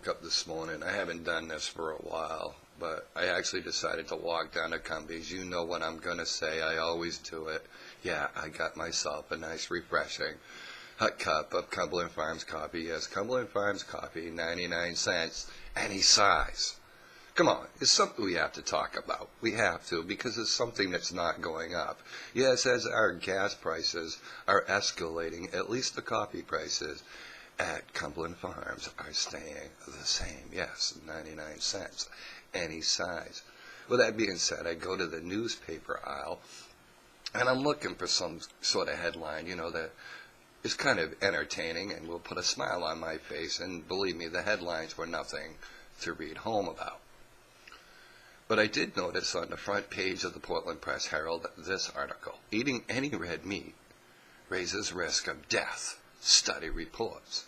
woke up this morning. I haven't done this for a while, but I actually decided to walk down to Cumbies. You know what I'm going to say. I always do it. Yeah, I got myself a nice, refreshing hot cup of Cumberland Farms coffee. Yes, Cumberland Farms coffee, 99 cents, any size. Come on, it's something we have to talk about. We have to, because it's something that's not going up. Yes, as our gas prices are escalating, at least the coffee prices at Cumberland Farms are staying the same. Yes, 99 cents, any size. With that being said, I go to the newspaper aisle, and I'm looking for some sort of headline, that is kind of entertaining and will put a smile on my face. And believe me, the headlines were nothing to read home about. But I did notice on the front page of the Portland Press Herald this article: eating any red meat raises risk of death, study reports.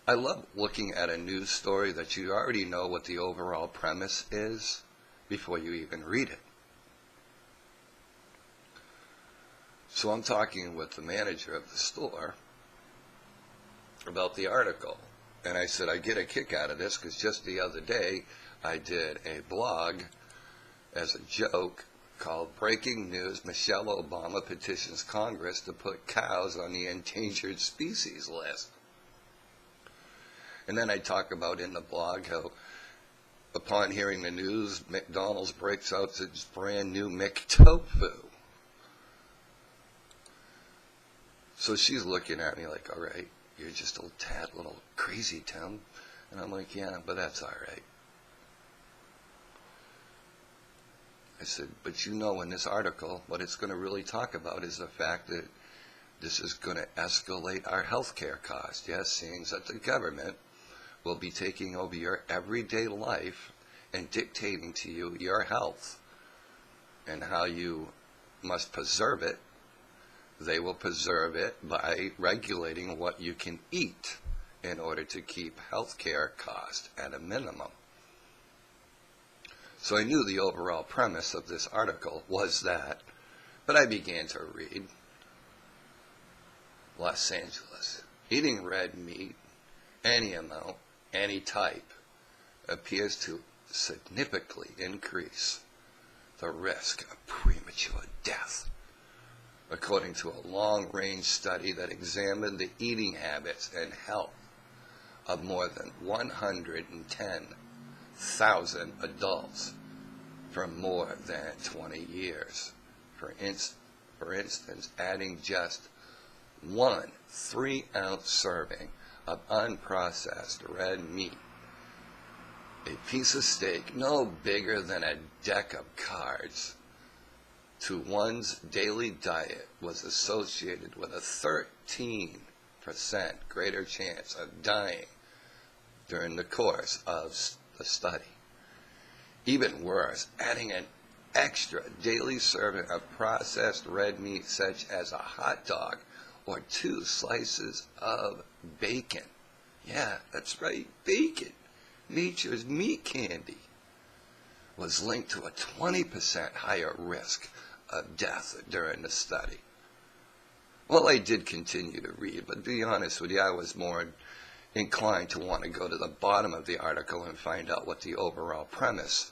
I love looking at a news story that you already know what the overall premise is before you even read it. So I'm talking with the manager of the store about the article. And I said, I get a kick out of this because just the other day I did a blog as a joke called Breaking News: Michelle Obama Petitions Congress to Put Cows on the Endangered Species List. And then I talk about in the blog how upon hearing the news, McDonald's breaks out its brand new McTofu. So she's looking at me like, all right, you're just a tad little crazy, Tim. And I'm like, yeah, but that's all right. I said, but in this article, what it's going to really talk about is the fact that this is going to escalate our health care costs. Yes, seeing that the government will be taking over your everyday life and dictating to you your health and how you must preserve it. They will preserve it by regulating what you can eat in order to keep health care costs at a minimum. So I knew the overall premise of this article was that, but I began to read. Los Angeles. Eating red meat, any amount, any type, appears to significantly increase the risk of premature death, according to a long-range study that examined the eating habits and health of more than 110,000 adults for more than 20 years. For instance, adding just one 3-ounce serving of unprocessed red meat, a piece of steak no bigger than a deck of cards, to one's daily diet was associated with a 13% greater chance of dying during the course of the study. Even worse, adding an extra daily serving of processed red meat such as a hot dog or 2 slices of bacon. Yeah, that's right, bacon, nature's meat candy, was linked to a 20% higher risk of death during the study. Well, I did continue to read, but to be honest with you, I was more inclined to want to go to the bottom of the article and find out what the overall premise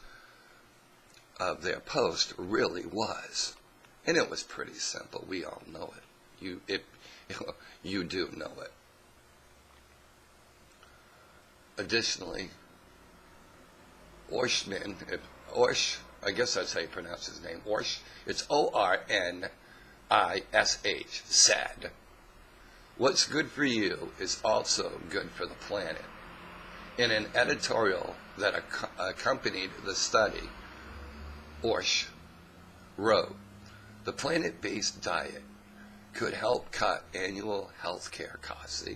of their post really was. And it was pretty simple. We all know it. You do know it. Additionally, Orshman, I guess that's how you pronounce his name, it's Ornish, said, what's good for you is also good for the planet. In an editorial that accompanied the study, Orsh wrote, the plant-based diet could help cut annual health care costs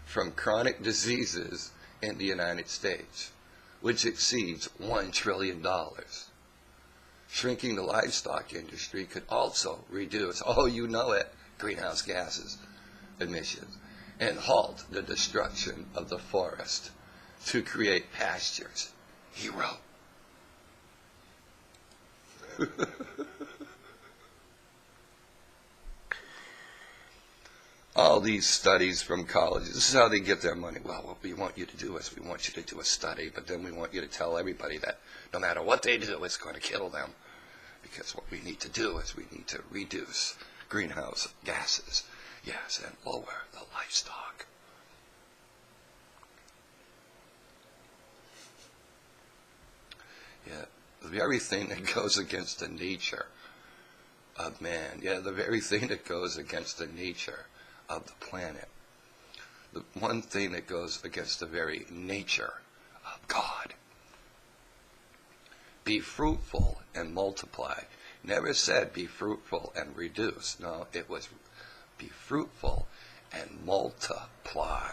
from chronic diseases in the United States, which exceeds $1 trillion. Shrinking the livestock industry could also reduce, greenhouse gases emissions and halt the destruction of the forest to create pastures, he wrote. all these studies from colleges. This is how they get their money. Well, what we want you to do is we want you to do a study, but then we want you to tell everybody that no matter what they do, it's going to kill them. Because what we need to do is we need to reduce greenhouse gases, yes, and lower the livestock. Yeah, the very thing that goes against the nature of man, yeah, the very thing that goes against the nature of the planet, the one thing that goes against the very nature of God. Be fruitful and multiply. Never said be fruitful and reduce. No, it was be fruitful and multiply.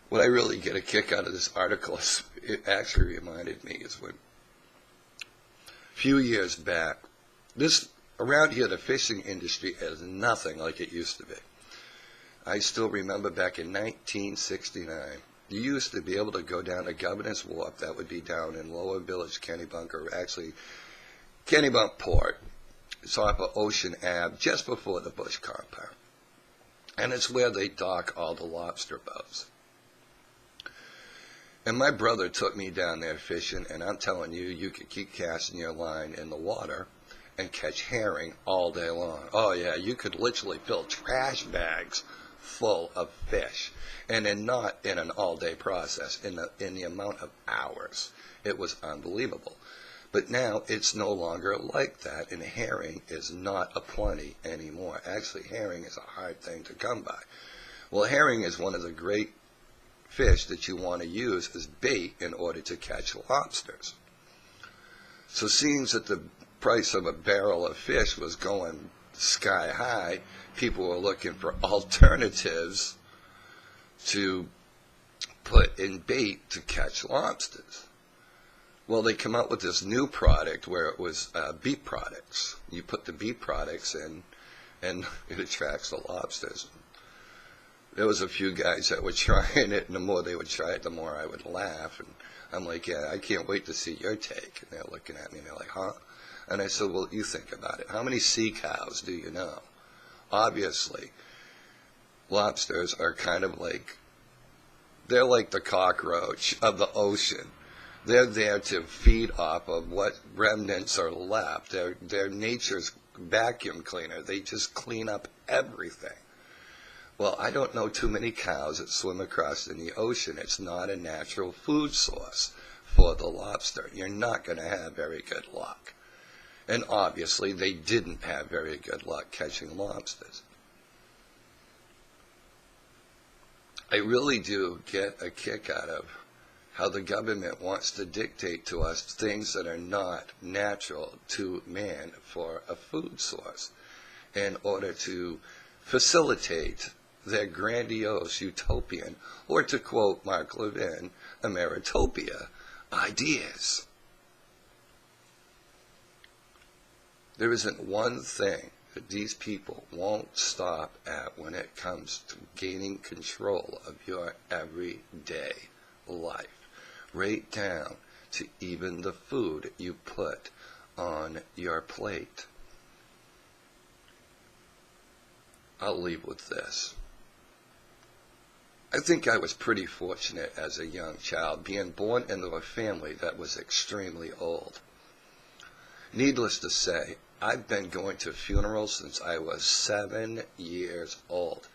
What I really get a kick out of this article is it actually reminded me is when a few years back, this around here the fishing industry is nothing like it used to be. I still remember back in 1969, you used to be able to go down to Governor's Wharf, that would be down in Lower Village, Kennebunk, or actually Kennebunk Port. It's off of Ocean Ave, just before the Bush compound. And it's where they dock all the lobster boats. And my brother took me down there fishing, and I'm telling you, you could keep casting your line in the water and catch herring all day long. Oh yeah, you could literally fill trash bags full of fish, and then not in an all-day process, in the amount of hours. It was unbelievable. But now it's no longer like that, and herring is not a plenty anymore. Actually, herring is a hard thing to come by. Well, herring is one of the great fish that you want to use as bait in order to catch lobsters. So seeing that the price of a barrel of fish was going sky high, people were looking for alternatives to put in bait to catch lobsters. Well, they come out with this new product where it was beet products. You put the beet products in, and it attracts the lobsters. There was a few guys that were trying it, and the more they would try it, the more I would laugh. And I'm like, yeah, I can't wait to see your take. And they're looking at me, and they're like, huh? And I said, well, you think about it. How many sea cows do you know? Obviously, lobsters are kind of like, they're like the cockroach of the ocean. They're there to feed off of what remnants are left. They're nature's vacuum cleaner. They just clean up everything. Well, I don't know too many cows that swim across in the ocean. It's not a natural food source for the lobster. You're not going to have very good luck. And obviously, they didn't have very good luck catching lobsters. I really do get a kick out of how the government wants to dictate to us things that are not natural to man for a food source in order to facilitate their grandiose utopian, or to quote Mark Levin, Ameritopia ideas. There isn't one thing that these people won't stop at when it comes to gaining control of your everyday life, right down to even the food you put on your plate. I'll leave with this. I think I was pretty fortunate as a young child, being born into a family that was extremely old. Needless to say, I've been going to funerals since I was 7 years old.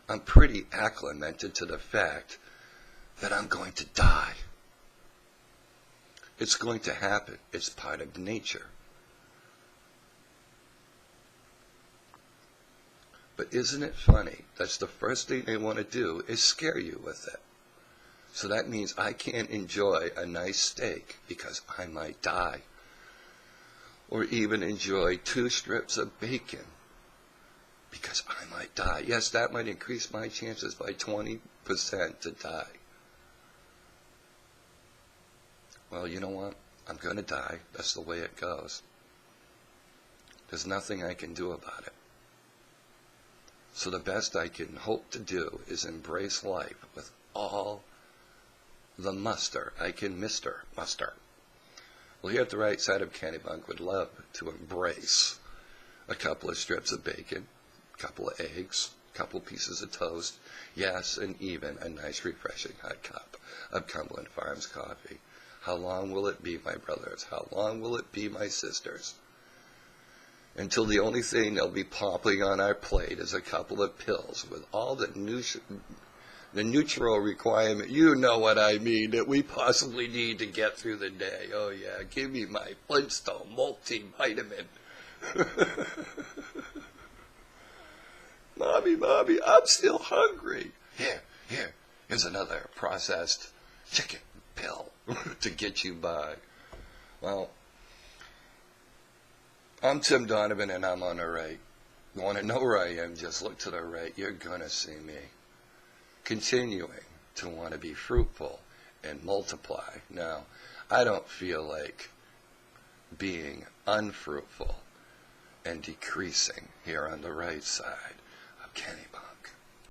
I'm pretty acclimated to the fact that I'm going to die. It's going to happen. It's part of nature. But isn't it funny? That's the first thing they want to do is scare you with it. So that means I can't enjoy a nice steak because I might die. Or even enjoy 2 strips of bacon because I might die. Yes, that might increase my chances by 20% to die. Well, you know what? I'm going to die. That's the way it goes. There's nothing I can do about it. So the best I can hope to do is embrace life with all the muster I can muster. Well, here at the right side of Kennebunk would love to embrace a couple of strips of bacon, a couple of eggs, a couple pieces of toast, yes, and even a nice refreshing hot cup of Cumberland Farms coffee. How long will it be, my brothers? How long will it be, my sisters? Until the only thing they'll be popping on our plate is a couple of pills with all the neutral requirement, you know what I mean, that we possibly need to get through the day. Oh yeah, give me my Flintstone multivitamin. Mommy, I'm still hungry. Here's another processed chicken pill to get you by. Well, I'm Tim Donovan, and I'm on the right. You want to know where I am? Just look to the right. You're going to see me. Continuing to want to be fruitful and multiply. Now, I don't feel like being unfruitful and decreasing here on the right side.